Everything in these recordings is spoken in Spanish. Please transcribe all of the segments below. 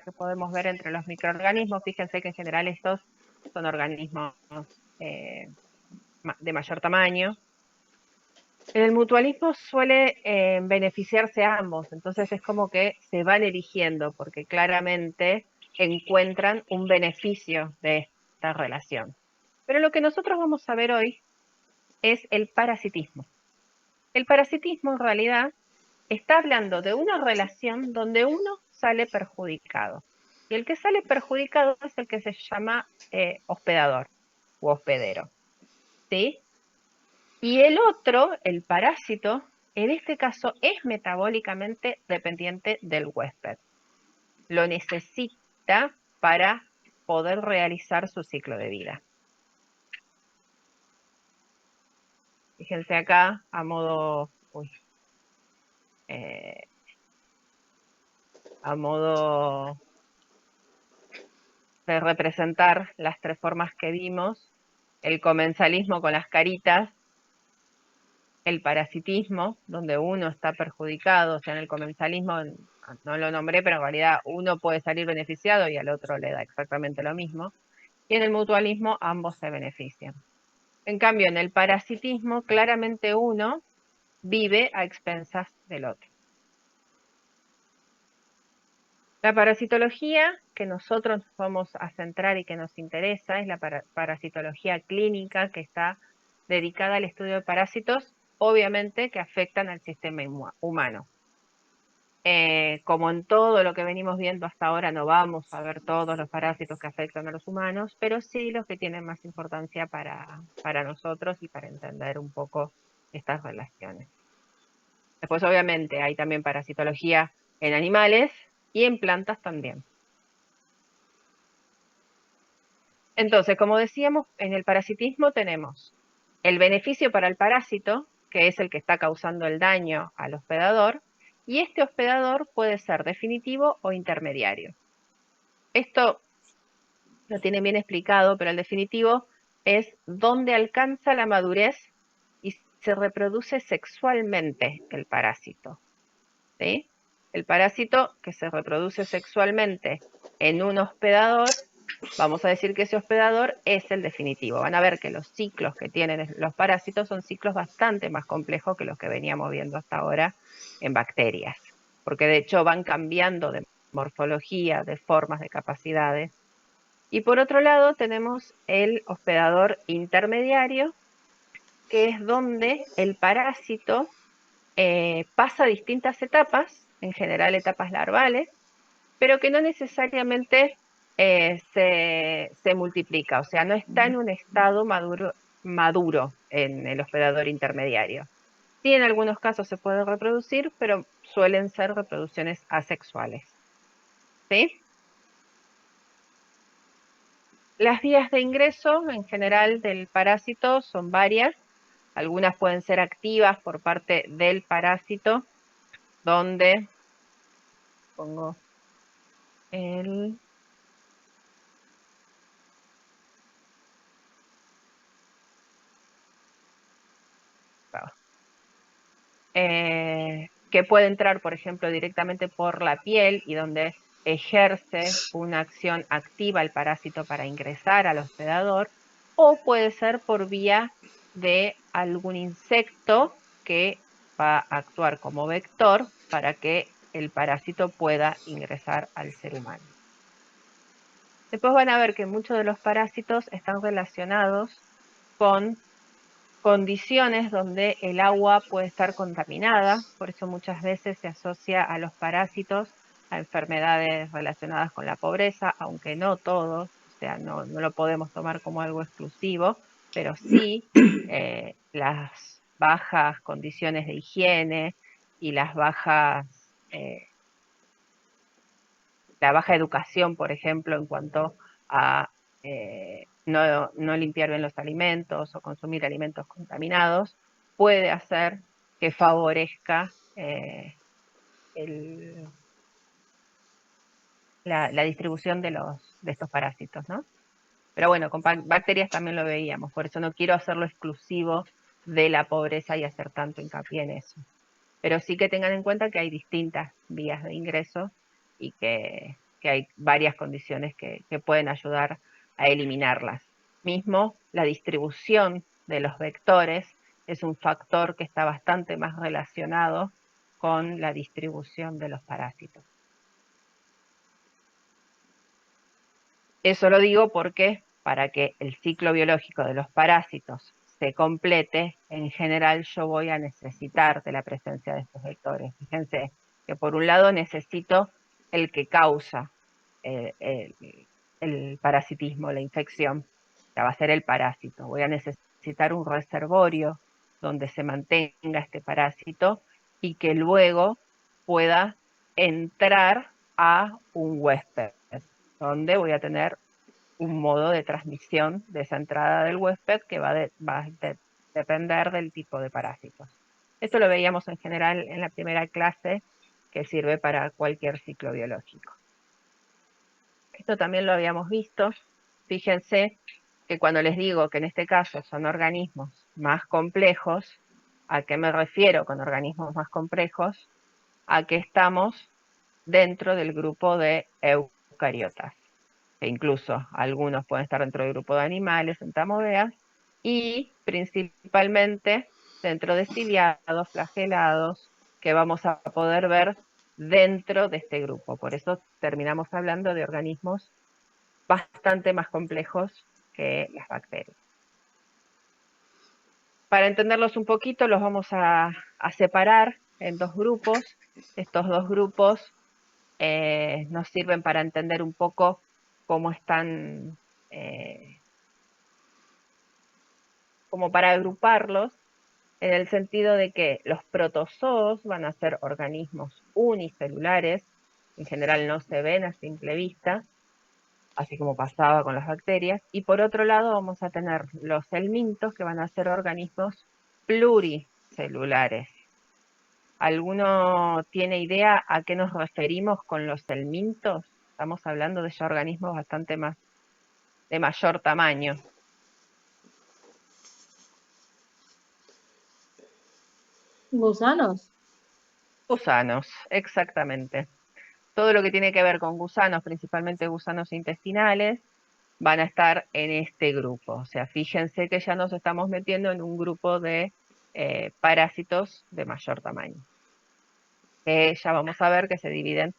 que podemos ver entre los microorganismos. Fíjense que en general estos son organismos eh, de mayor tamaño. En el mutualismo suele beneficiarse a ambos, entonces es como que se van eligiendo porque claramente encuentran un beneficio de esta relación. Pero lo que nosotros vamos a ver hoy es el parasitismo. El parasitismo en realidad está hablando de una relación donde uno sale perjudicado. Y el que sale perjudicado es el que se llama hospedador u hospedero. ¿Sí? Y el otro, el parásito, en este caso es metabólicamente dependiente del huésped. Lo necesita para poder realizar su ciclo de vida. Fíjense acá a modo de representar las tres formas que vimos: el comensalismo con las caritas, el parasitismo, donde uno está perjudicado. O sea, en el comensalismo no lo nombré, pero en realidad uno puede salir beneficiado y al otro le da exactamente lo mismo. Y en el mutualismo ambos se benefician. En cambio, en el parasitismo, claramente uno vive a expensas del otro. La parasitología que nosotros nos vamos a centrar y que nos interesa es la parasitología clínica, que está dedicada al estudio de parásitos, obviamente, que afectan al sistema humano. Como en todo lo que venimos viendo hasta ahora, no vamos a ver todos los parásitos que afectan a los humanos, pero sí los que tienen más importancia para nosotros y para entender un poco estas relaciones. Después, obviamente, hay también parasitología en animales y en plantas también. Entonces, como decíamos, en el parasitismo tenemos el beneficio para el parásito, que es el que está causando el daño al hospedador, y este hospedador puede ser definitivo o intermediario. Esto lo tienen bien explicado, pero el definitivo es donde alcanza la madurez y se reproduce sexualmente el parásito. ¿Sí? El parásito que se reproduce sexualmente en un hospedador, vamos a decir que ese hospedador es el definitivo. Van a ver que los ciclos que tienen los parásitos son ciclos bastante más complejos que los que veníamos viendo hasta ahora en bacterias, porque de hecho van cambiando de morfología, de formas, de capacidades. Y por otro lado tenemos el hospedador intermediario, que es donde el parásito pasa distintas etapas, en general etapas larvales, pero que no necesariamente se multiplica, o sea, no está en un estado maduro en el hospedador intermediario. Sí, en algunos casos se puede reproducir, pero suelen ser reproducciones asexuales. ¿Sí? Las vías de ingreso en general del parásito son varias. Algunas pueden ser activas por parte del parásito, donde pongo el... que puede entrar, por ejemplo, directamente por la piel y donde ejerce una acción activa el parásito para ingresar al hospedador, o puede ser por vía de algún insecto que va a actuar como vector para que el parásito pueda ingresar al ser humano. Después van a ver que muchos de los parásitos están relacionados con condiciones donde el agua puede estar contaminada, por eso muchas veces se asocia a los parásitos a enfermedades relacionadas con la pobreza, aunque no todos, o sea, no lo podemos tomar como algo exclusivo, pero sí las bajas condiciones de higiene y la baja educación, por ejemplo, en cuanto a no limpiar bien los alimentos o consumir alimentos contaminados, puede hacer que favorezca la distribución de estos parásitos, ¿no? Pero bueno, con bacterias también lo veíamos, por eso no quiero hacerlo exclusivo de la pobreza y hacer tanto hincapié en eso. Pero sí que tengan en cuenta que hay distintas vías de ingreso y que que hay varias condiciones que pueden ayudar a eliminarlas. Mismo, la distribución de los vectores es un factor que está bastante más relacionado con la distribución de los parásitos. Eso lo digo porque para que el ciclo biológico de los parásitos se complete, en general yo voy a necesitar de la presencia de estos vectores. Fíjense que por un lado necesito el que causa el parasitismo, la infección, que va a ser el parásito. Voy a necesitar un reservorio donde se mantenga este parásito y que luego pueda entrar a un huésped, donde voy a tener un modo de transmisión de esa entrada del huésped que va a depender del tipo de parásitos. Esto lo veíamos en general en la primera clase, que sirve para cualquier ciclo biológico. Esto también lo habíamos visto. Fíjense que cuando les digo que en este caso son organismos más complejos, ¿a qué me refiero con organismos más complejos? A que estamos dentro del grupo de eucariotas, que incluso algunos pueden estar dentro del grupo de animales, entamoeas, y principalmente dentro de ciliados, flagelados, que vamos a poder ver dentro de este grupo. Por eso terminamos hablando de organismos bastante más complejos que las bacterias. Para entenderlos un poquito, los vamos a separar en dos grupos. Estos dos grupos nos sirven para entender un poco cómo están, como para agruparlos, en el sentido de que los protozoos van a ser organismos unicelulares, en general no se ven a simple vista, así como pasaba con las bacterias, y por otro lado vamos a tener los helmintos, que van a ser organismos pluricelulares. ¿Alguno tiene idea a qué nos referimos con los helmintos? Estamos hablando de ya organismos bastante más, de mayor tamaño. ¿Gusanos? Gusanos, exactamente. Todo lo que tiene que ver con gusanos, principalmente gusanos intestinales, van a estar en este grupo. O sea, fíjense que ya nos estamos metiendo en un grupo de parásitos de mayor tamaño. Ya vamos a ver que se dividen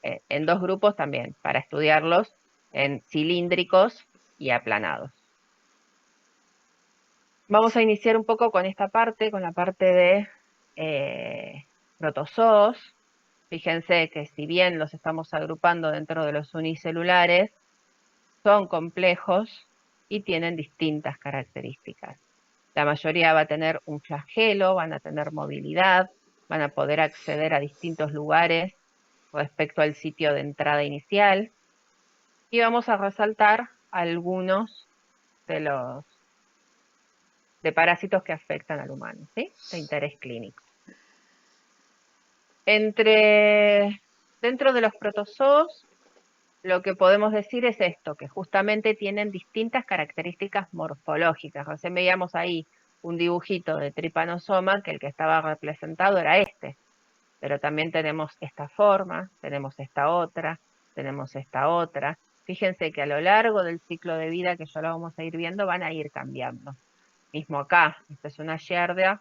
en dos grupos también, para estudiarlos en cilíndricos y aplanados. Vamos a iniciar un poco con esta parte, con la parte de protozoos. Fíjense que si bien los estamos agrupando dentro de los unicelulares, son complejos y tienen distintas características. La mayoría va a tener un flagelo, van a tener movilidad, van a poder acceder a distintos lugares respecto al sitio de entrada inicial. Y vamos a resaltar algunos de los parásitos que afectan al humano, ¿sí? De interés clínico. Dentro de los protozoos, lo que podemos decir es esto, que justamente tienen distintas características morfológicas. Recién veíamos ahí un dibujito de Trypanosoma, que el que estaba representado era este, pero también tenemos esta forma, tenemos esta otra, tenemos esta otra. Fíjense que a lo largo del ciclo de vida, que ya lo vamos a ir viendo, van a ir cambiando. Mismo acá, esta es una Giardia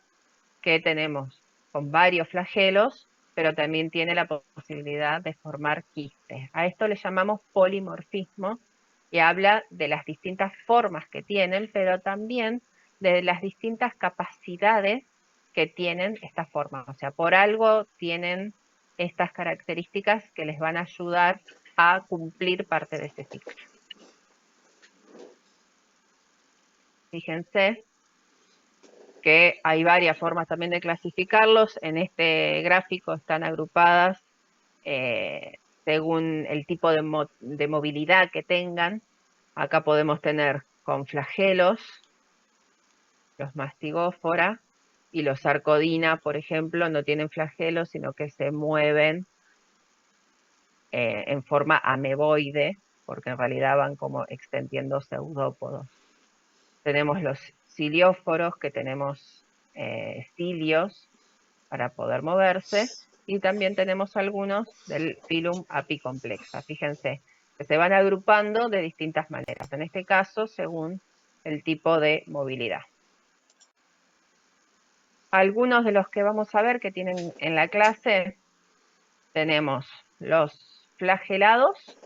que tenemos con varios flagelos, pero también tiene la posibilidad de formar quistes. A esto le llamamos polimorfismo y habla de las distintas formas que tienen, pero también de las distintas capacidades que tienen estas formas. O sea, por algo tienen estas características que les van a ayudar a cumplir parte de ese ciclo. Fíjense que hay varias formas también de clasificarlos. En este gráfico están agrupadas según el tipo de movilidad que tengan. Acá podemos tener con flagelos, los mastigófora, y los sarcodina, por ejemplo, no tienen flagelos, sino que se mueven en forma ameboide, porque en realidad van como extendiendo pseudópodos. Tenemos los cilióforos, que tenemos cilios para poder moverse, y también tenemos algunos del filum apicomplexa. Fíjense, que se van agrupando de distintas maneras, en este caso según el tipo de movilidad. Algunos de los que vamos a ver que tienen en la clase, tenemos los flagelados,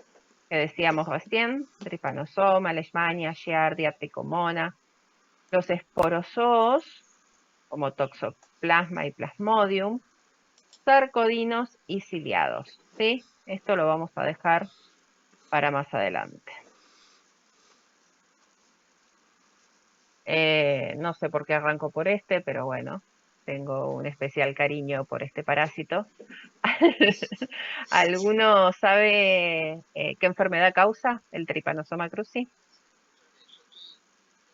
que decíamos recién, Trypanosoma, Leishmania, Giardia, Trichomona, los esporozoos, como Toxoplasma y Plasmodium, sarcodinos y ciliados, ¿sí? Esto lo vamos a dejar para más adelante. No sé por qué arranco por este, pero bueno, tengo un especial cariño por este parásito. ¿Alguno sabe qué enfermedad causa el Trypanosoma cruzi?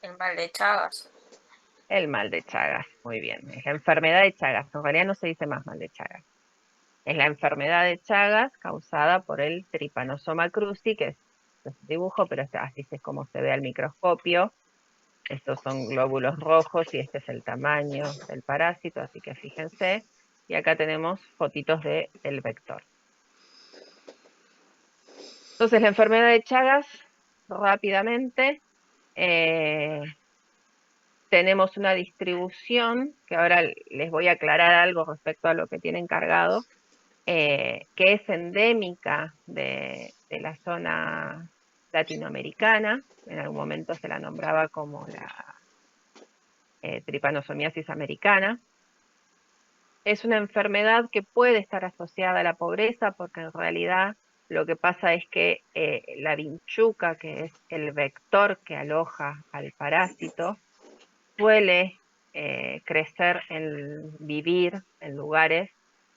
El mal de Chagas. El mal de Chagas, muy bien. Es la enfermedad de Chagas. En realidad no se dice más mal de Chagas. Es la enfermedad de Chagas causada por el Trypanosoma cruzi, que es dibujo, pero así es como se ve al microscopio. Estos son glóbulos rojos y este es el tamaño del parásito, así que fíjense. Y acá tenemos fotitos del vector. Entonces, la enfermedad de Chagas, rápidamente, tenemos una distribución, que ahora les voy a aclarar algo respecto a lo que tienen cargado, que es endémica de la zona latinoamericana. En algún momento se la nombraba como la tripanosomiasis americana. Es una enfermedad que puede estar asociada a la pobreza porque en realidad lo que pasa es que la vinchuca, que es el vector que aloja al parásito, suele crecer vivir en lugares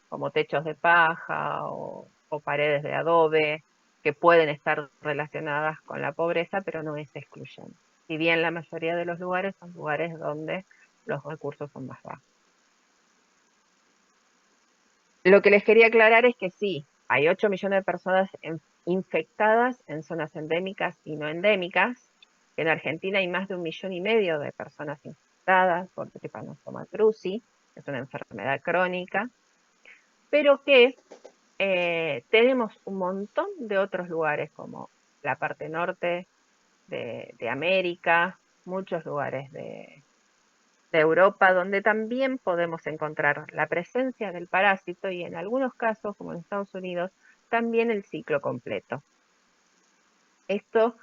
como techos de paja o paredes de adobe, que pueden estar relacionadas con la pobreza, pero no es excluyente. Si bien la mayoría de los lugares son lugares donde los recursos son más bajos. Lo que les quería aclarar es que sí, hay 8 millones de personas infectadas en zonas endémicas y no endémicas. En Argentina hay más de 1,5 millones de personas infectadas por Trypanosoma cruzi, es una enfermedad crónica, pero que tenemos un montón de otros lugares como la parte norte de América, muchos lugares de Europa, donde también podemos encontrar la presencia del parásito y en algunos casos, como en Estados Unidos, también el ciclo completo. Esto,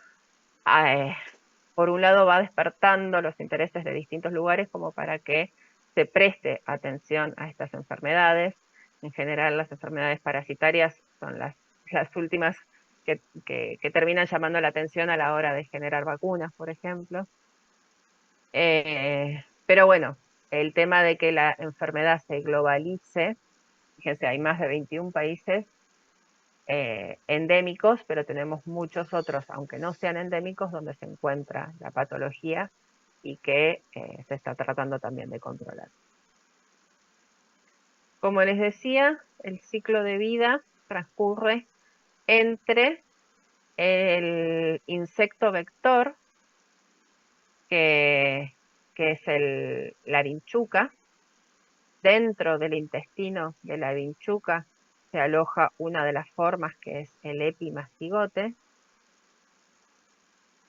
por un lado, va despertando los intereses de distintos lugares como para que se preste atención a estas enfermedades. En general, las enfermedades parasitarias son las últimas que terminan llamando la atención a la hora de generar vacunas, por ejemplo. Pero bueno, el tema de que la enfermedad se globalice, fíjense, hay más de 21 países endémicos, pero tenemos muchos otros, aunque no sean endémicos, donde se encuentra la patología y que se está tratando también de controlar. Como les decía, el ciclo de vida transcurre entre el insecto vector, que es la vinchuca. Dentro del intestino de la vinchuca se aloja una de las formas que es el epimastigote.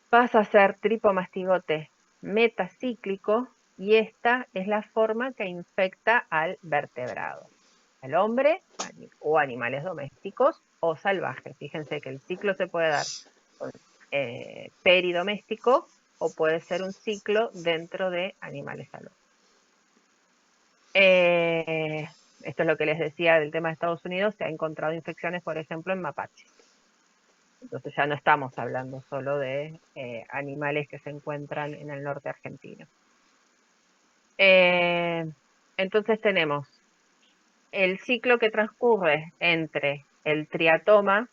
Pasa a ser tripomastigote metacíclico y esta es la forma que infecta al vertebrado, al hombre o animales domésticos o salvajes. Fíjense que el ciclo se puede dar peridoméstico o puede ser un ciclo dentro de animales salvajes. Esto es lo que les decía del tema de Estados Unidos, se ha encontrado infecciones, por ejemplo, en mapaches. Entonces ya no estamos hablando solo de animales que se encuentran en el norte argentino. Entonces tenemos el ciclo que transcurre entre el triatoma,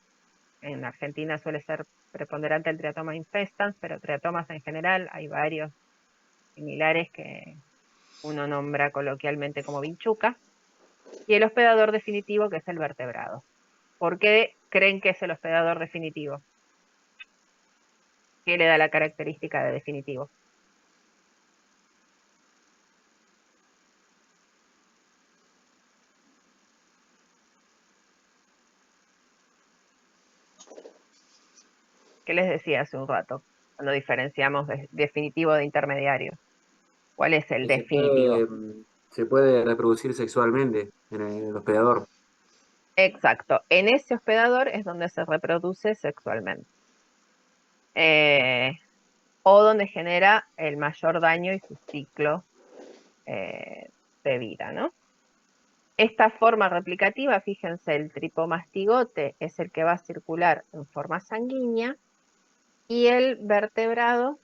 en Argentina suele ser preponderante el triatoma infestans, pero triatomas en general, hay varios similares que uno nombra coloquialmente como vinchuca, y el hospedador definitivo, que es el vertebrado. ¿Por qué creen que es el hospedador definitivo? ¿Qué le da la característica de definitivo? ¿Qué les decía hace un rato cuando diferenciamos de definitivo de intermediario? ¿Cuál es el Que definitivo? se puede reproducir sexualmente en el hospedador. Exacto, en ese hospedador es donde se reproduce sexualmente. Eh, o donde genera el mayor daño y su ciclo eh, de vida, ¿no? Esta forma replicativa, fíjense, el tripomastigote es el que va a circular en forma sanguínea y el vertebrado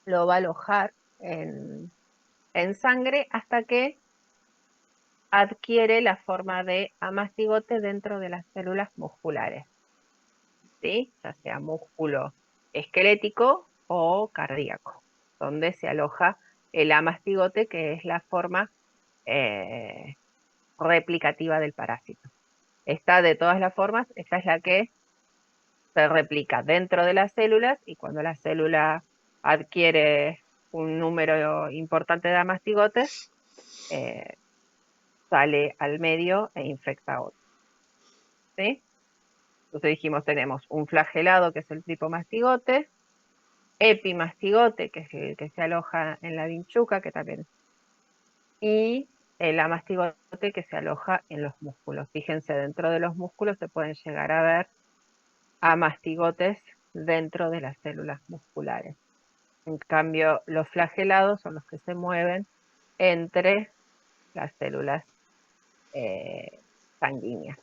lo va a alojar en sangre hasta que adquiere la forma de amastigote dentro de las células musculares, ¿sí? Ya sea músculo esquelético o cardíaco, donde se aloja el amastigote, que es la forma eh, replicativa del parásito. Esta, de todas las formas, esta es la que se replica dentro de las células y cuando la célula adquiere un número importante de amastigotes, eh, sale al medio e infecta a otro, ¿sí? Entonces dijimos, tenemos un flagelado, que es el tripomastigote, epimastigote, que es el que se aloja en la vinchuca, que también, y el amastigote, que se aloja en los músculos. Fíjense, dentro de los músculos se pueden llegar a ver amastigotes dentro de las células musculares. En cambio, los flagelados son los que se mueven entre las células eh, sanguíneas.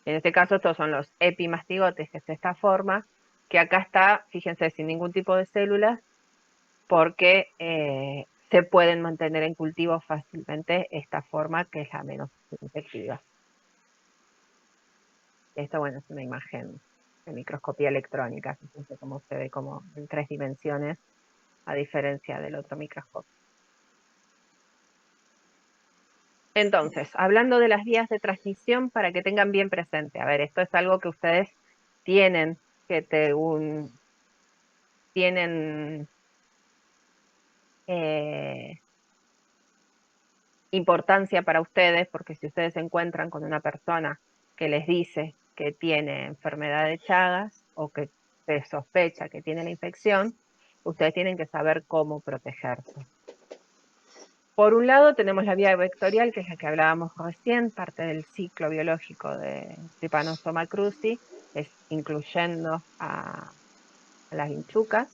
En este caso, estos son los epimastigotes, que es esta forma, que acá está, fíjense, sin ningún tipo de células, porque se pueden mantener en cultivo fácilmente esta forma, que es la menos infectiva. Esto, bueno, es una imagen de microscopía electrónica, fíjense cómo se ve como en 3 dimensiones, a diferencia del otro microscopio. Entonces, hablando de las vías de transmisión, para que tengan bien presente, a ver, esto es algo que ustedes tienen que tienen eh, importancia para ustedes, porque si ustedes se encuentran con una persona que les dice que tiene enfermedad de Chagas o que se sospecha que tiene la infección, ustedes tienen que saber cómo protegerse. Por un lado tenemos la vía vectorial, que es la que hablábamos recién, parte del ciclo biológico de Trypanosoma cruzi, incluyendo a las vinchucas,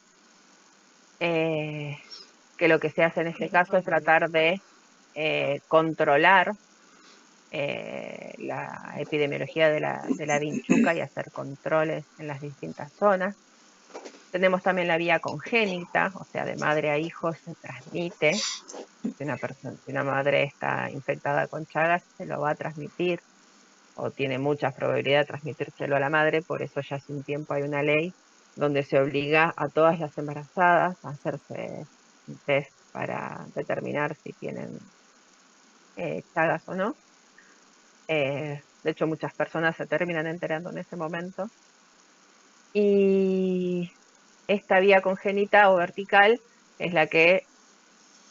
que lo que se hace en este caso es tratar de controlar la epidemiología de la vinchuca y hacer controles en las distintas zonas. Tenemos también la vía congénita, o sea, de madre a hijo se transmite. Si una madre está infectada con Chagas, se lo va a transmitir o tiene mucha probabilidad de transmitírselo a la madre, por eso ya hace un tiempo hay una ley donde se obliga a todas las embarazadas a hacerse un test para determinar si tienen Chagas o no. De hecho, muchas personas se terminan enterando en ese momento. Y esta vía congénita o vertical es la que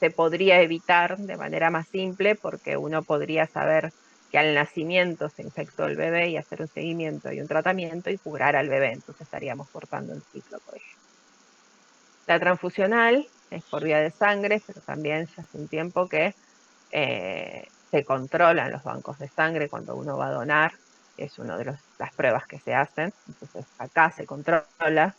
se podría evitar de manera más simple porque uno podría saber que al nacimiento se infectó el bebé y hacer un seguimiento y un tratamiento y curar al bebé, entonces estaríamos cortando el ciclo, por ejemplo. La transfusional es por vía de sangre, pero también ya hace un tiempo que se controlan los bancos de sangre cuando uno va a donar, es una de las pruebas que se hacen, entonces acá se controla,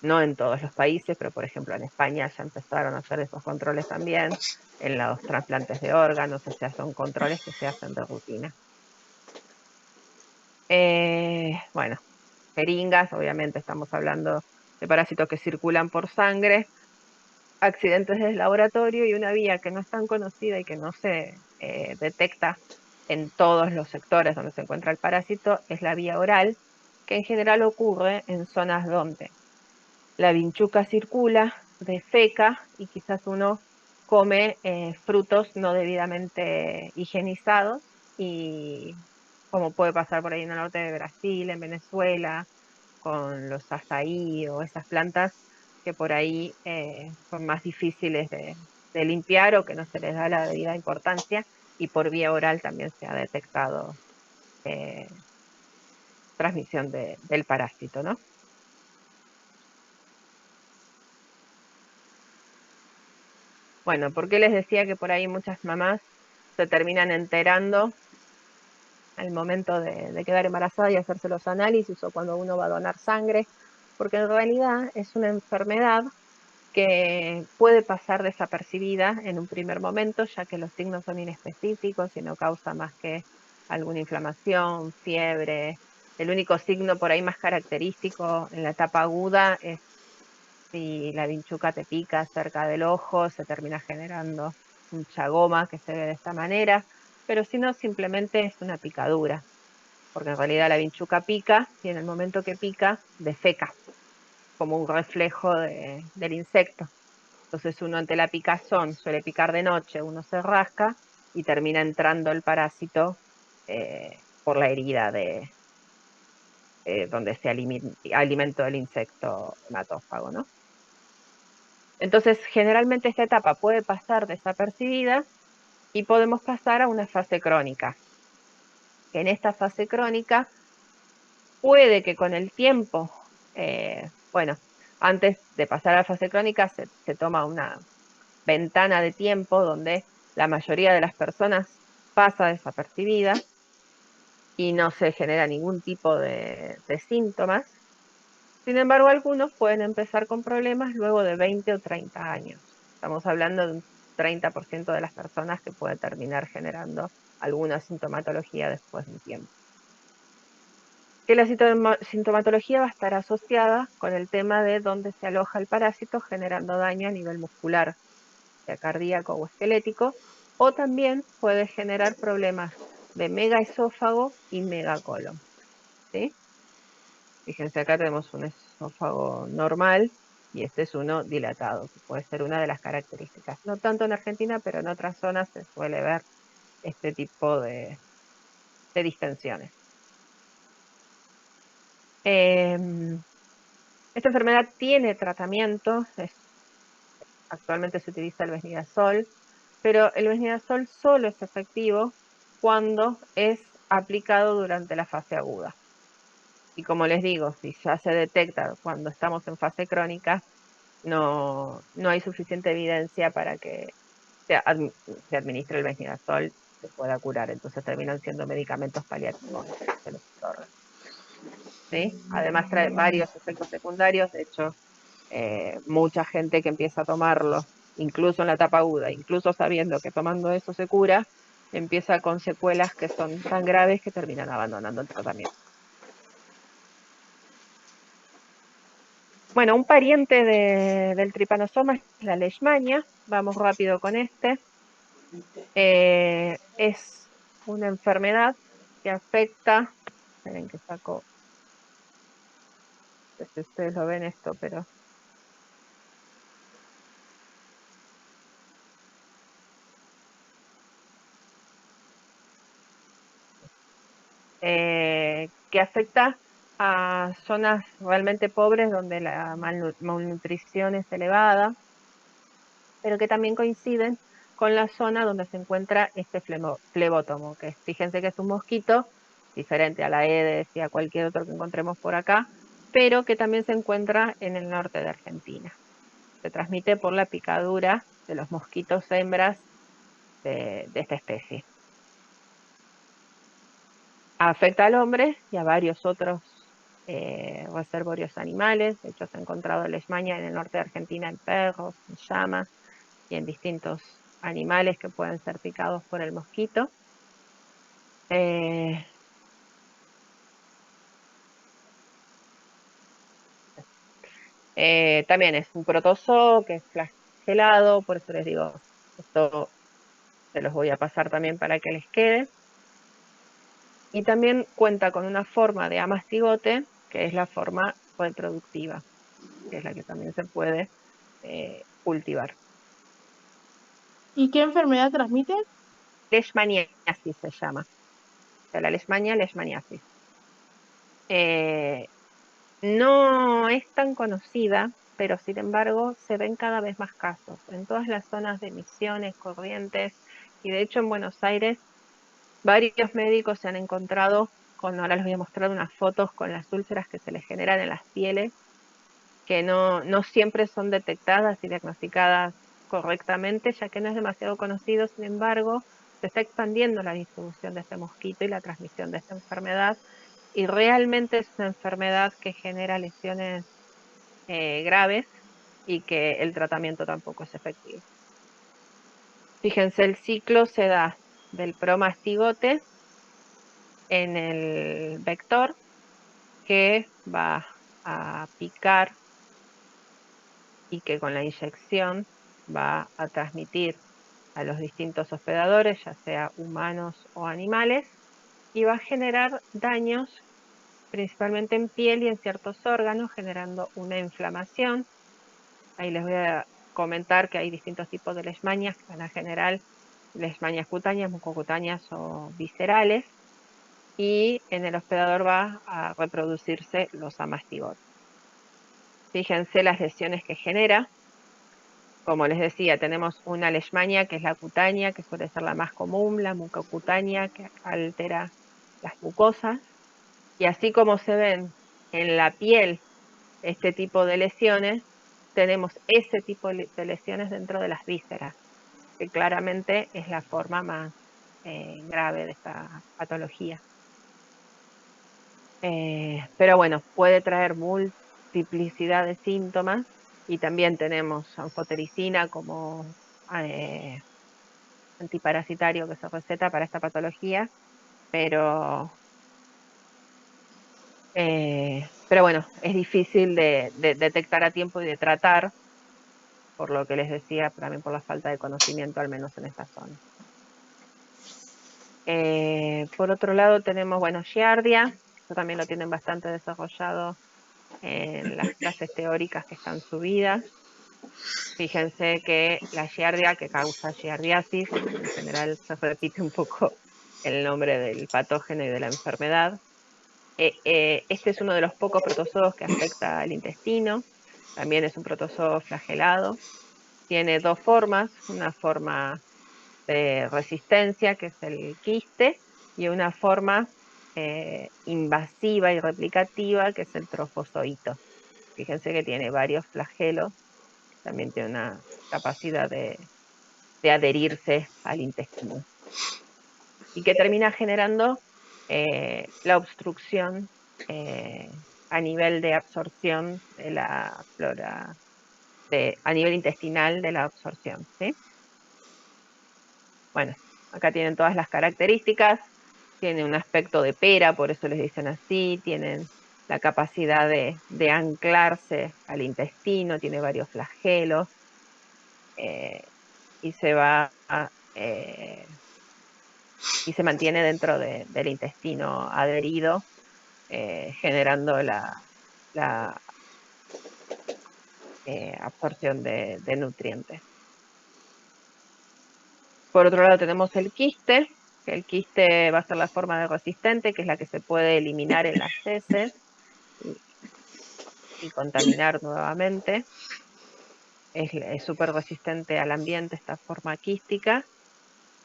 no en todos los países, pero por ejemplo en España ya empezaron a hacer esos controles también, en los trasplantes de órganos, o sea, son controles que se hacen de rutina. Bueno, jeringas, obviamente estamos hablando de parásitos que circulan por sangre, accidentes del laboratorio y una vía que no es tan conocida y que no se detecta en todos los sectores donde se encuentra el parásito es la vía oral, que en general ocurre en zonas donde la vinchuca circula, defeca y quizás uno come frutos no debidamente higienizados y como puede pasar por ahí en el norte de Brasil, en Venezuela, con los azaí o esas plantas que por ahí son más difíciles de limpiar o que no se les da la debida importancia y por vía oral también se ha detectado transmisión del parásito, ¿no? Bueno, ¿por qué les decía que por ahí muchas mamás se terminan enterando al momento de quedar embarazada y hacerse los análisis o cuando uno va a donar sangre? Porque en realidad es una enfermedad que puede pasar desapercibida en un primer momento, ya que los signos son inespecíficos y no causa más que alguna inflamación, fiebre. El único signo por ahí más característico en la etapa aguda es si la vinchuca te pica cerca del ojo, se termina generando un chagoma que se ve de esta manera, pero si no, simplemente es una picadura, porque en realidad la vinchuca pica y en el momento que pica, defeca, como un reflejo del insecto. Entonces uno ante la picazón suele picar de noche, uno se rasca y termina entrando el parásito por la herida de donde se alimentó el insecto hematófago, ¿no? Entonces, generalmente esta etapa puede pasar desapercibida y podemos pasar a una fase crónica. En esta fase crónica puede que con el tiempo, bueno, antes de pasar a la fase crónica se toma una ventana de tiempo donde la mayoría de las personas pasa desapercibida y no se genera ningún tipo de síntomas. Sin embargo, algunos pueden empezar con problemas luego de 20 o 30 años. Estamos hablando de un 30% de las personas que puede terminar generando alguna sintomatología después de un tiempo. Que la sintomatología va a estar asociada con el tema de dónde se aloja el parásito, generando daño a nivel muscular, sea cardíaco o esquelético, o también puede generar problemas de megaesófago y megacolon, ¿sí? Fíjense, acá tenemos un esófago normal y este es uno dilatado, que puede ser una de las características. No tanto en Argentina, pero en otras zonas se suele ver este tipo de distensiones. Esta enfermedad tiene tratamiento, actualmente se utiliza el vesnidazol, pero el vesnidazol solo es efectivo cuando es aplicado durante la fase aguda. Y como les digo, si ya se detecta cuando estamos en fase crónica, no hay suficiente evidencia para que se administre el vesnidazol, se pueda curar. Entonces terminan siendo medicamentos paliativos que se les otorgan, ¿sí? Además trae varios efectos secundarios. De hecho, mucha gente que empieza a tomarlo, incluso en la etapa aguda, incluso sabiendo que tomando eso se cura, empieza con secuelas que son tan graves que terminan abandonando el tratamiento. Bueno, un pariente del trypanosoma es la leishmania. Vamos rápido con este. Es una enfermedad que afecta, esperen que saco, no sé si ustedes lo ven esto, pero que afecta a zonas realmente pobres donde la malnutrición es elevada, pero que también coinciden con la zona donde se encuentra este flebótomo, que fíjense que es un mosquito, diferente a la Aedes y a cualquier otro que encontremos por acá, pero que también se encuentra en el norte de Argentina. Se transmite por la picadura de los mosquitos hembras de esta especie. Afecta al hombre y a varios otros reservorios animales. De hecho, se ha encontrado leishmania en el norte de Argentina en perros, en llamas y en distintos animales que pueden ser picados por el mosquito. Eh, También es un protozoo que es flagelado, por eso les digo, esto se los voy a pasar también para que les quede. Y también cuenta con una forma de amastigote, que es la forma reproductiva, que es la que también se puede cultivar. ¿Y qué enfermedad transmite? Leishmaniasis se llama. O sea, la leishmania, leishmaniasis. No es tan conocida, pero sin embargo se ven cada vez más casos en todas las zonas de Misiones, Corrientes, y de hecho en Buenos Aires varios médicos se han encontrado ahora les voy a mostrar unas fotos con las úlceras que se les generan en las pieles, que no siempre son detectadas y diagnosticadas correctamente, ya que no es demasiado conocido. Sin embargo, se está expandiendo la distribución de este mosquito y la transmisión de esta enfermedad, y realmente es una enfermedad que genera lesiones graves y que el tratamiento tampoco es efectivo. Fíjense, el ciclo se da del promastigote en el vector, que va a picar y que con la inyección va a transmitir a los distintos hospedadores, ya sea humanos o animales, y va a generar daños principalmente en piel y en ciertos órganos, generando una inflamación. Ahí les voy a comentar que hay distintos tipos de leishmanias que van a generar leishmanias cutáneas, mucocutáneas o viscerales, y en el hospedador va a reproducirse los amastigotes. Fíjense las lesiones que genera. Como les decía, tenemos una leishmania que es la cutánea, que suele ser la más común, la mucocutánea, que altera las mucosas, y así como se ven en la piel este tipo de lesiones, tenemos ese tipo de lesiones dentro de las vísceras, que claramente es la forma más grave de esta patología. Pero bueno, puede traer multiplicidad de síntomas, y también tenemos anfotericina como antiparasitario que se receta para esta patología, pero bueno, es difícil de detectar a tiempo y de tratar, por lo que les decía, también por la falta de conocimiento, al menos en esta zona. Por otro lado tenemos, bueno, Giardia, esto también lo tienen bastante desarrollado en las clases teóricas que están subidas. Fíjense que la giardia, que causa giardiasis, en general se repite un poco el nombre del patógeno y de la enfermedad. Este es uno de los pocos protozoos que afecta al intestino. También es un protozoo flagelado. Tiene dos formas, una forma de resistencia, que es el quiste, y una forma invasiva y replicativa, que es el trofozoito. Fíjense que tiene varios flagelos, también tiene una capacidad de adherirse al intestino, y que termina generando la obstrucción a nivel de absorción de la flora, a nivel intestinal de la absorción, ¿sí? Bueno, acá tienen todas las características. Tiene un aspecto de pera, por eso les dicen así. Tienen la capacidad de anclarse al intestino, tiene varios flagelos, y y se mantiene dentro del intestino adherido, generando la absorción de nutrientes. Por otro lado tenemos el quiste, que el quiste va a ser la forma de resistente, que es la que se puede eliminar en las heces y contaminar nuevamente. Es súper resistente al ambiente esta forma quística,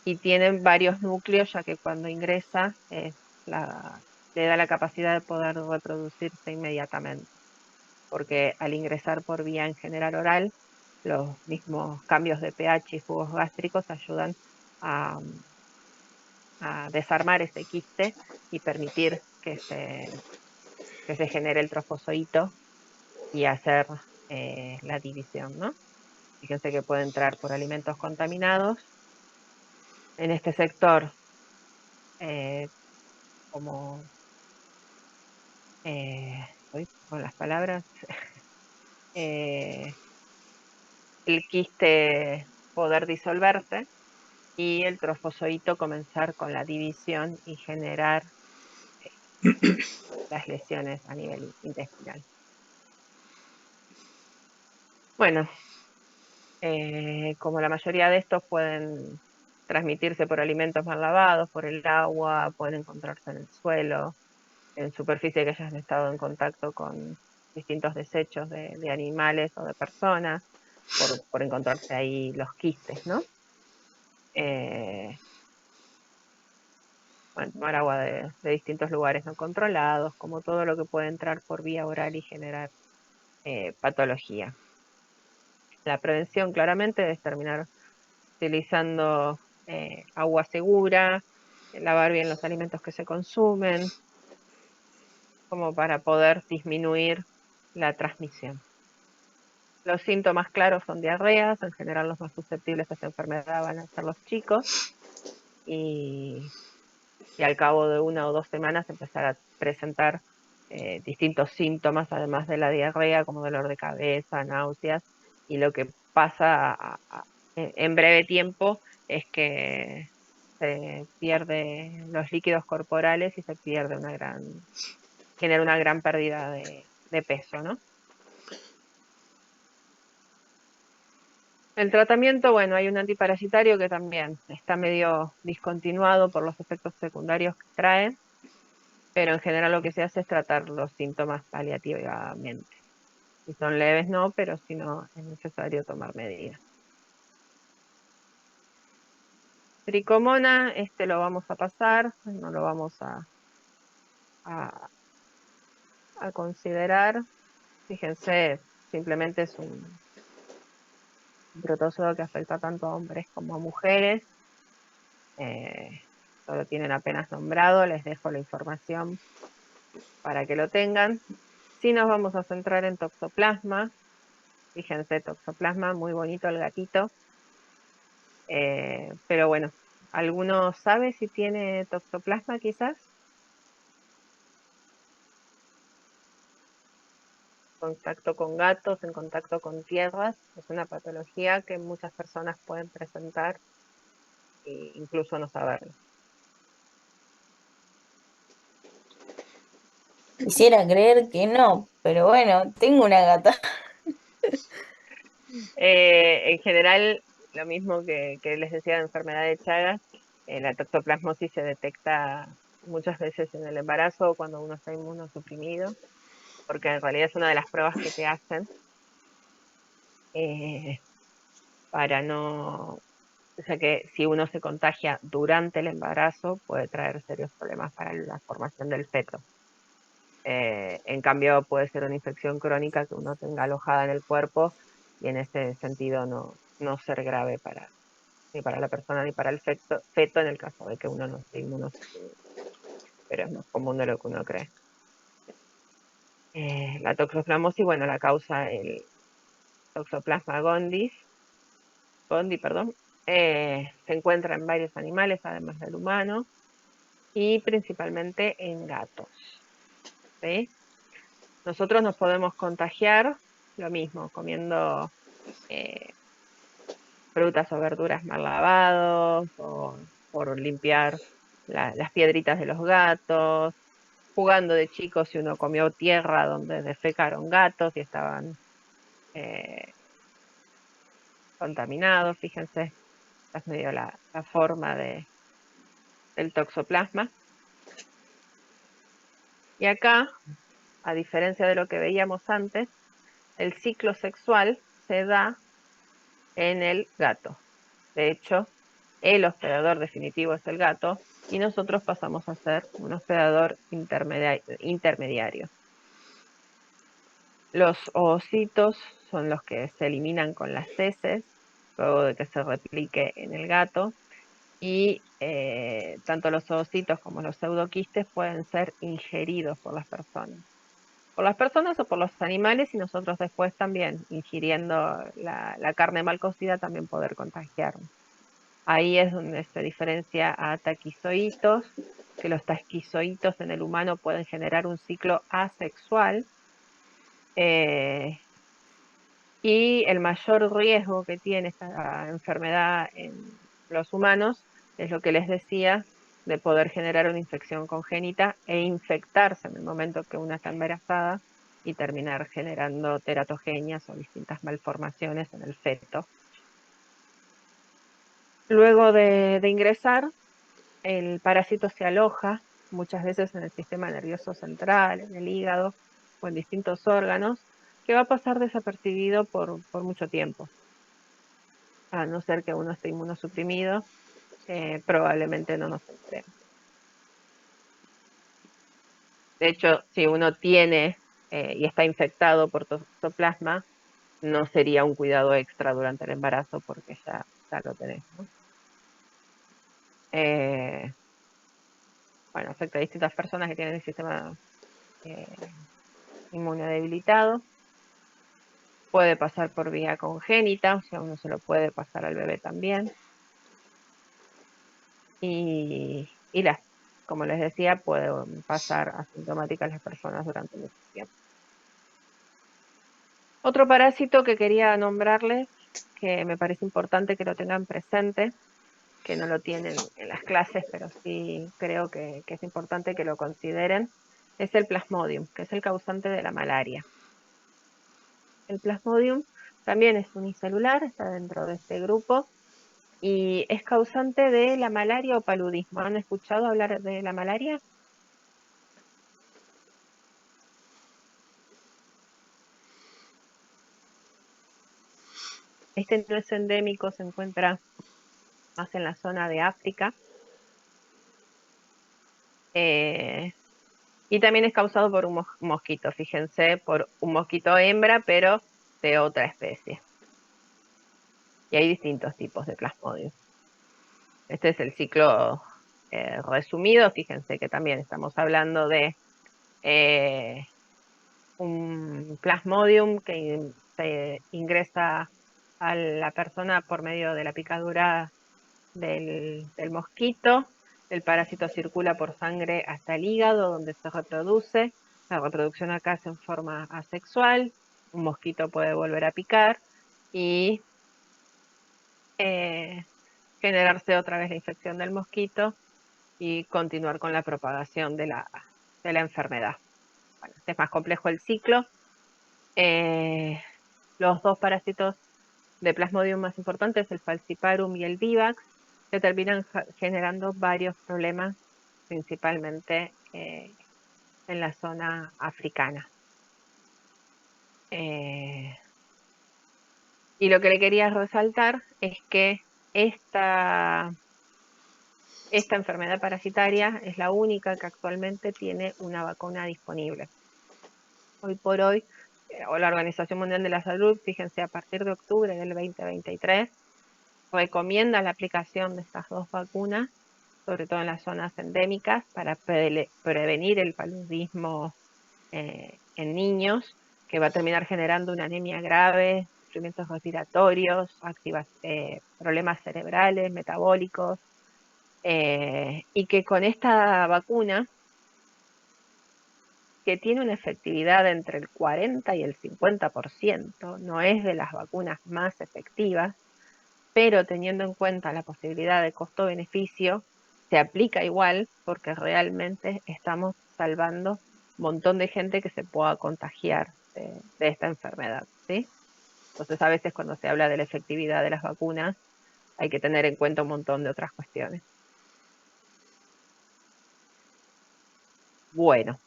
y tienen varios núcleos, ya que cuando ingresa le da la capacidad de poder reproducirse inmediatamente, porque al ingresar por vía en general oral, los mismos cambios de pH y jugos gástricos ayudan a desarmar ese quiste y permitir que se genere el trofozoito y hacer la división, ¿no? Fíjense que puede entrar por alimentos contaminados. En este sector, como hoy con las palabras, el quiste poder disolverse y el trofozoito comenzar con la división y generar las lesiones a nivel intestinal. Bueno, como la mayoría de estos pueden transmitirse por alimentos mal lavados, por el agua, pueden encontrarse en el suelo, en superficie que hayan estado en contacto con distintos desechos de animales o de personas, por encontrarse ahí los quistes, ¿no? Bueno, tomar agua de distintos lugares no controlados, como todo lo que puede entrar por vía oral y generar patología. La prevención claramente es terminar utilizando agua segura, lavar bien los alimentos que se consumen, como para poder disminuir la transmisión. Los síntomas claros son diarreas, en general los más susceptibles a esta enfermedad van a ser los chicos, y al cabo de 1 o 2 semanas empezar a presentar distintos síntomas, además de la diarrea, como dolor de cabeza, náuseas, y lo que pasa en breve tiempo es que se pierde los líquidos corporales y se pierde genera una gran pérdida de peso, ¿no? El tratamiento, bueno, hay un antiparasitario que también está medio discontinuado por los efectos secundarios que trae, pero en general lo que se hace es tratar los síntomas paliativamente. Si son leves no, pero si no es necesario tomar medidas. Tricomona, lo vamos a pasar, no lo vamos a considerar. Fíjense, simplemente es un protozoo que afecta tanto a hombres como a mujeres. Solo tienen apenas nombrado, les dejo la información para que lo tengan. Sí nos vamos a centrar en toxoplasma. Fíjense, toxoplasma, muy bonito el gatito. Pero bueno, ¿alguno sabe si tiene toxoplasma quizás? Contacto con gatos, en contacto con tierras, es una patología que muchas personas pueden presentar e incluso no saberlo. Quisiera creer que no, pero bueno, tengo una gata. En general, lo mismo que les decía de enfermedad de Chagas, la toxoplasmosis se detecta muchas veces en el embarazo o cuando uno está inmunosuprimido, porque en realidad es una de las pruebas que te hacen para no... O sea que si uno se contagia durante el embarazo puede traer serios problemas para la formación del feto. En cambio puede ser una infección crónica que uno tenga alojada en el cuerpo y en ese sentido no ser grave ni para la persona ni para el feto en el caso de que uno no esté inmunosuprimido. Pero es más común de lo que uno cree. La toxoplasmosis, bueno, la causa el Toxoplasma gondii, perdón, se encuentra en varios animales, además del humano, y principalmente en gatos. ¿Sí? Nosotros nos podemos contagiar, lo mismo, comiendo frutas o verduras mal lavados, o por limpiar las piedritas de los gatos, jugando de chicos si uno comió tierra donde defecaron gatos y estaban contaminados, fíjense, esta es medio la forma del toxoplasma. Y acá, a diferencia de lo que veíamos antes, el ciclo sexual se da en el gato. De hecho, el hospedador definitivo es el gato y nosotros pasamos a ser un hospedador intermediario. Los oocitos son los que se eliminan con las heces, luego de que se replique en el gato, y tanto los oocitos como los pseudoquistes pueden ser ingeridos por las personas. Por las personas o por los animales, y nosotros después también, ingiriendo la carne mal cocida, también poder contagiarnos. Ahí es donde se diferencia a taquizoitos, que los taquizoitos en el humano pueden generar un ciclo asexual, y el mayor riesgo que tiene esta enfermedad en los humanos es lo que les decía, de poder generar una infección congénita e infectarse en el momento que una está embarazada y terminar generando teratogenias o distintas malformaciones en el feto. Luego de ingresar, el parásito se aloja muchas veces en el sistema nervioso central, en el hígado o en distintos órganos, que va a pasar desapercibido por mucho tiempo. A no ser que uno esté inmunosuprimido, probablemente no nos enteremos. De hecho, si uno tiene y está infectado por toxoplasma, no sería un cuidado extra durante el embarazo porque ya lo tenés, ¿no? Bueno, afecta a distintas personas que tienen el sistema inmunodebilitado. Puede pasar por vía congénita, o sea, uno se lo puede pasar al bebé también. Y como les decía, pueden pasar asintomáticas las personas durante mucho tiempo. Otro parásito que quería nombrarles, que me parece importante que lo tengan presente, que no lo tienen en las clases, pero sí creo que es importante que lo consideren, es el Plasmodium, que es el causante de la malaria. El Plasmodium también es unicelular, está dentro de este grupo, y es causante de la malaria o paludismo. ¿Han escuchado hablar de la malaria? Este no es endémico, se encuentra más en la zona de África. Y también es causado por un mosquito, fíjense, por un mosquito hembra, pero de otra especie. Y hay distintos tipos de Plasmodium. Este es el ciclo resumido. Fíjense que también estamos hablando de un Plasmodium que se ingresa a la persona por medio de la picadura del mosquito. El parásito circula por sangre hasta el hígado, donde se reproduce. La reproducción acá es en forma asexual. Un mosquito puede volver a picar y generarse otra vez la infección del mosquito y continuar con la propagación de la enfermedad. Bueno, este es más complejo el ciclo. Los dos parásitos de Plasmodium más importantes, el Falciparum y el Vivax, que terminan generando varios problemas, principalmente en la zona africana. Y lo que le quería resaltar es que esta enfermedad parasitaria es la única que actualmente tiene una vacuna disponible. Hoy por hoy, la Organización Mundial de la Salud, fíjense, a partir de octubre del 2023, recomienda la aplicación de estas dos vacunas, sobre todo en las zonas endémicas, para prevenir el paludismo en niños, que va a terminar generando una anemia grave, sufrimientos respiratorios, problemas cerebrales, metabólicos, y que con esta vacuna, que tiene una efectividad entre el 40 y el 50%, no es de las vacunas más efectivas, pero teniendo en cuenta la posibilidad de costo-beneficio, se aplica igual porque realmente estamos salvando un montón de gente que se pueda contagiar de esta enfermedad, ¿sí? Entonces, a veces cuando se habla de la efectividad de las vacunas, hay que tener en cuenta un montón de otras cuestiones. Bueno,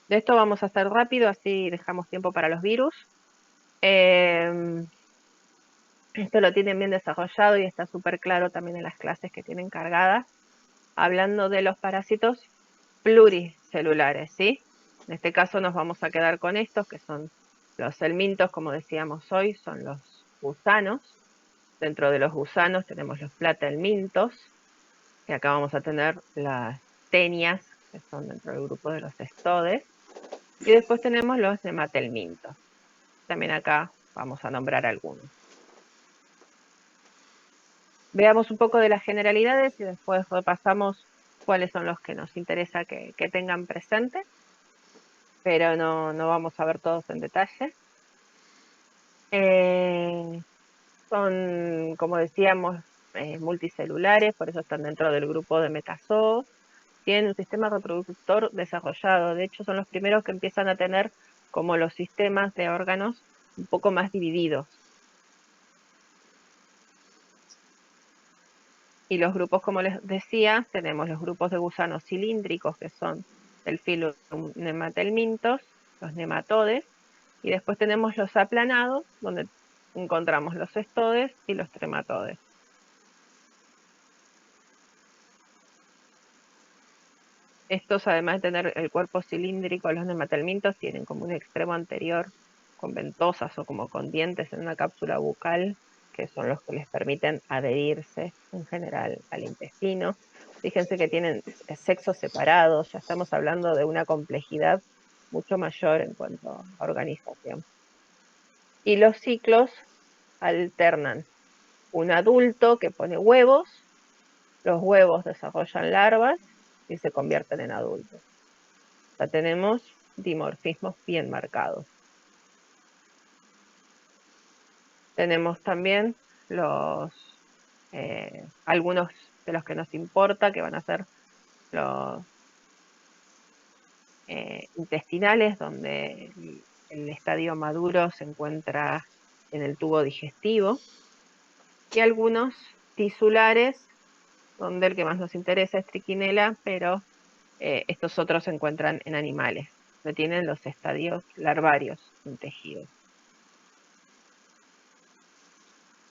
de esto vamos a hacer rápido, así dejamos tiempo para los virus. Esto lo tienen bien desarrollado y está súper claro también en las clases que tienen cargadas, hablando de los parásitos pluricelulares, ¿sí? En este caso nos vamos a quedar con estos, que son los helmintos, como decíamos hoy, son los gusanos. Dentro de los gusanos tenemos los platelmintos, y acá vamos a tener las tenias, que son dentro del grupo de los estodes. Y después tenemos los nematelmintos. También acá vamos a nombrar algunos. Veamos un poco de las generalidades y después repasamos cuáles son los que nos interesa que tengan presente, pero no vamos a ver todos en detalle. Son, como decíamos, multicelulares, por eso están dentro del grupo de metazoos. Tienen un sistema reproductor desarrollado, de hecho son los primeros que empiezan a tener como los sistemas de órganos un poco más divididos. Y los grupos, como les decía, tenemos los grupos de gusanos cilíndricos, que son del filo nematelmintos, los nematodes, y después tenemos los aplanados, donde encontramos los estodes y los trematodes. Estos, además de tener el cuerpo cilíndrico, los nematelmintos tienen como un extremo anterior con ventosas o como con dientes en una cápsula bucal, que son los que les permiten adherirse en general al intestino. Fíjense que tienen sexos separados, ya estamos hablando de una complejidad mucho mayor en cuanto a organización. Y los ciclos alternan un adulto que pone huevos, los huevos desarrollan larvas y se convierten en adultos. Ya tenemos dimorfismos bien marcados. Tenemos también algunos de los que nos importa, que van a ser los intestinales, donde el estadio maduro se encuentra en el tubo digestivo, y algunos tisulares, donde el que más nos interesa es Trichinella, pero estos otros se encuentran en animales, que tienen los estadios larvarios en tejidos.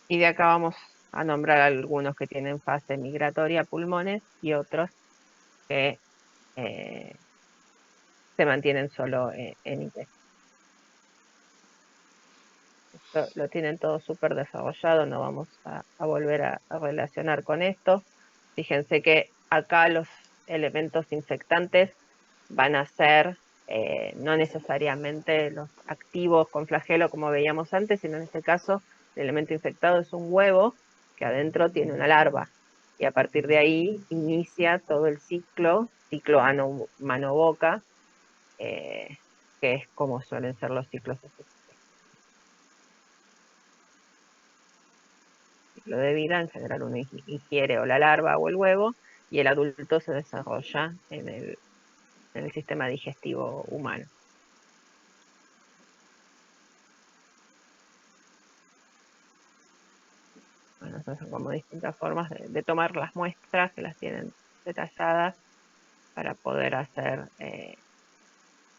Y de acá vamos a nombrar algunos que tienen fase migratoria, pulmones, y otros que se mantienen solo en intestino. Esto lo tienen todo súper desarrollado, no vamos a volver a relacionar con esto. Fíjense que acá los elementos infectantes van a ser no necesariamente los activos con flagelo como veíamos antes, sino en este caso el elemento infectado es un huevo que adentro tiene una larva, y a partir de ahí inicia todo el ciclo ano, mano, boca, que es como suelen ser los ciclos ciclo de vida. En general uno ingiere o la larva o el huevo, y el adulto se desarrolla en el sistema digestivo humano. Bueno, esas son como distintas formas de tomar las muestras, que las tienen detalladas para poder hacer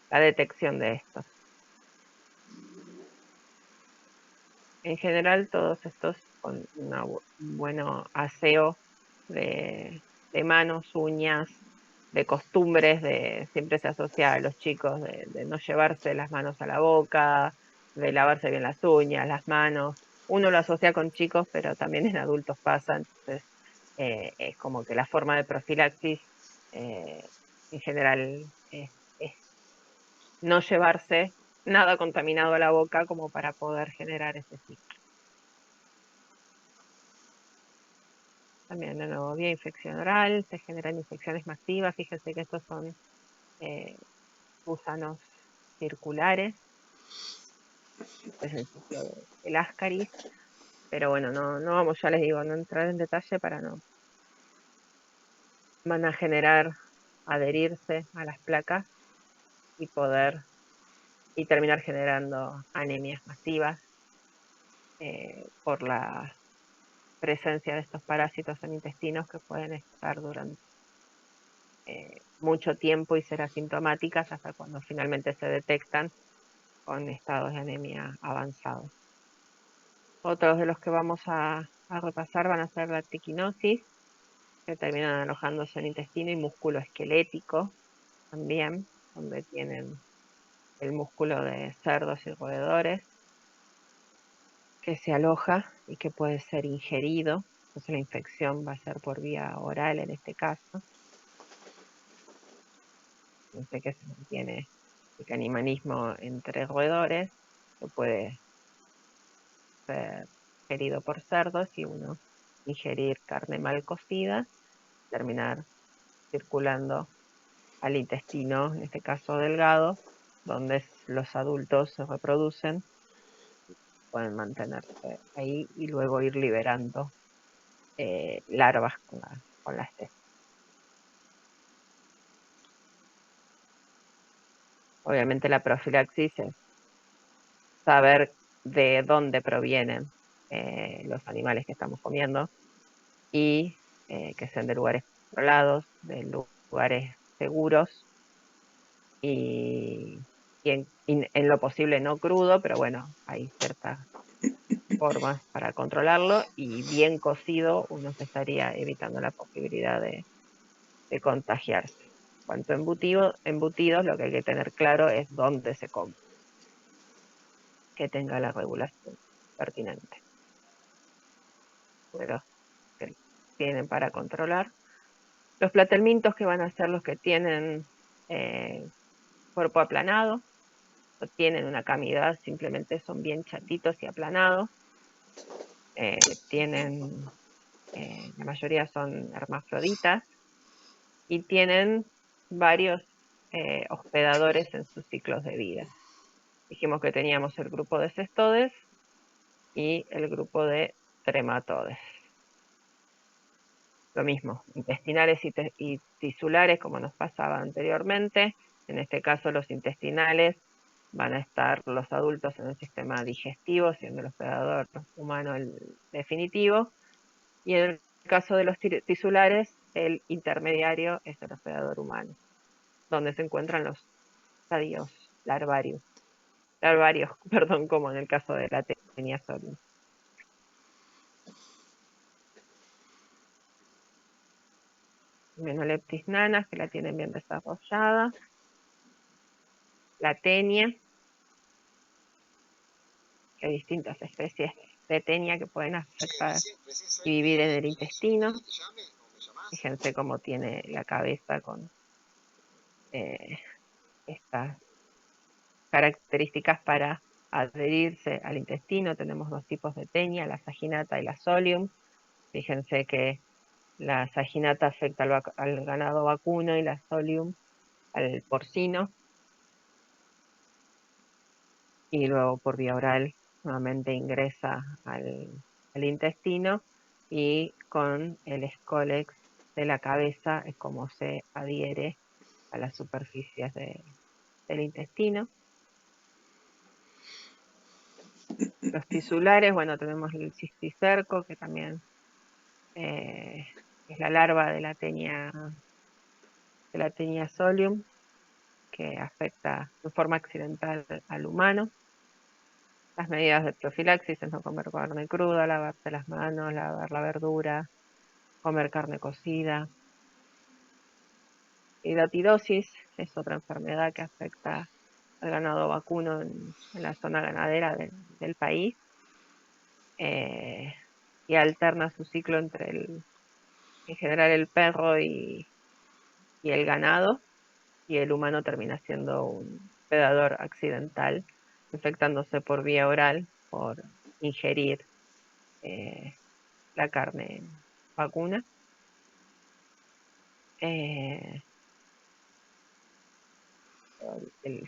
la detección de estos. En general, todos estos con un buen aseo de manos, uñas, de costumbres, siempre se asocia a los chicos de no llevarse las manos a la boca, de lavarse bien las uñas, las manos. Uno lo asocia con chicos, pero también en adultos pasa, entonces es como que la forma de profilaxis en general es no llevarse nada contaminado a la boca como para poder generar ese ciclo. También, de nuevo, vía infección oral, se generan infecciones masivas. Fíjense que estos son gusanos circulares, es el ascaris, pero bueno, no vamos, ya les digo, no entrar en detalle para no. Van a generar, adherirse a las placas y terminar generando anemias masivas por la presencia de estos parásitos en intestinos, que pueden estar durante mucho tiempo y ser asintomáticas hasta cuando finalmente se detectan con estados de anemia avanzados. Otros de los que vamos a repasar van a ser la triquinosis, que terminan alojándose en intestino, y músculo esquelético también, donde tienen el músculo de cerdos y roedores, que se aloja y que puede ser ingerido. Entonces la infección va a ser por vía oral en este caso. Sé que se mantiene el canibalismo entre roedores, que puede ser ingerido por cerdos, y uno ingerir carne mal cocida, terminar circulando al intestino, en este caso delgado, donde los adultos se reproducen, pueden mantenerse ahí y luego ir liberando larvas con la especie. Obviamente la profilaxis es saber de dónde provienen los animales que estamos comiendo, y que sean de lugares controlados, de lugares seguros, y en lo posible no crudo, pero bueno, hay ciertas formas para controlarlo, y bien cocido uno se estaría evitando la posibilidad de contagiarse. En cuanto a embutidos, lo que hay que tener claro es dónde se come. que tenga la regulación pertinente. De los que tienen para controlar. Los platelmintos, que van a ser los que tienen cuerpo aplanado, no tienen una camidad, simplemente son bien chatitos y aplanados. La mayoría son hermafroditas y tienen varios hospedadores en sus ciclos de vida. Dijimos que teníamos el grupo de cestodes y el grupo de trematodes. Lo mismo, intestinales y tisulares, como nos pasaba anteriormente. En este caso, los intestinales van a estar los adultos en el sistema digestivo, siendo el hospedador humano el definitivo. Y en el caso de los tisulares, el intermediario es el hospedador humano, donde se encuentran los estadios larvarios, perdón, como en el caso de la Taenia solium. Menoleptis nanas, que la tienen bien desarrollada. La Taenia, que hay distintas especies de Taenia que pueden afectar y vivir en el intestino. Fíjense cómo tiene la cabeza con estas características para adherirse al intestino. Tenemos dos tipos de Taenia, la saginata y la solium. Fíjense que la saginata afecta al ganado vacuno y la solium al porcino. Y luego por vía oral nuevamente ingresa al intestino, y con el escólex de la cabeza es como se adhiere a las superficies del intestino. Los tisulares, bueno, tenemos el cisticerco, que también es la larva de la Taenia solium, que afecta de forma accidental al humano. Las medidas de profilaxis es no comer carne cruda, lavarse las manos, lavar la verdura, comer carne cocida. Hidatidosis es otra enfermedad que afecta al ganado vacuno en la zona ganadera del país, y alterna su ciclo entre en general el perro y el ganado, y el humano termina siendo un predador accidental, infectándose por vía oral por ingerir la carne vacuna. El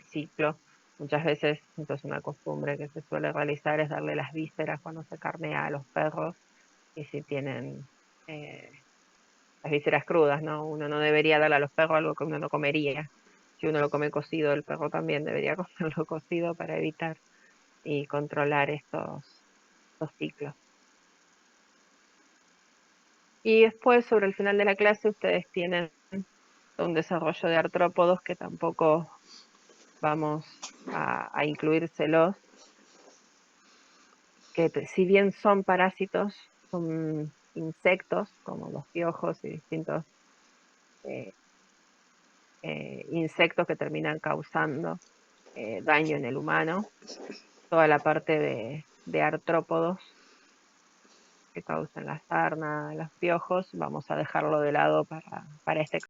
ciclo, muchas veces, entonces una costumbre que se suele realizar es darle las vísceras cuando se carnea a los perros, y si tienen las vísceras crudas, ¿no? Uno no debería darle a los perros algo que uno no comería. Si uno lo come cocido, el perro también debería comerlo cocido para evitar y controlar estos ciclos. Y después, sobre el final de la clase, ustedes tienen un desarrollo de artrópodos que tampoco vamos a incluírselos, que si bien son parásitos, son insectos, como los piojos y distintos insectos que terminan causando daño en el humano. Toda la parte de artrópodos que causan la sarna, los piojos, vamos a dejarlo de lado para este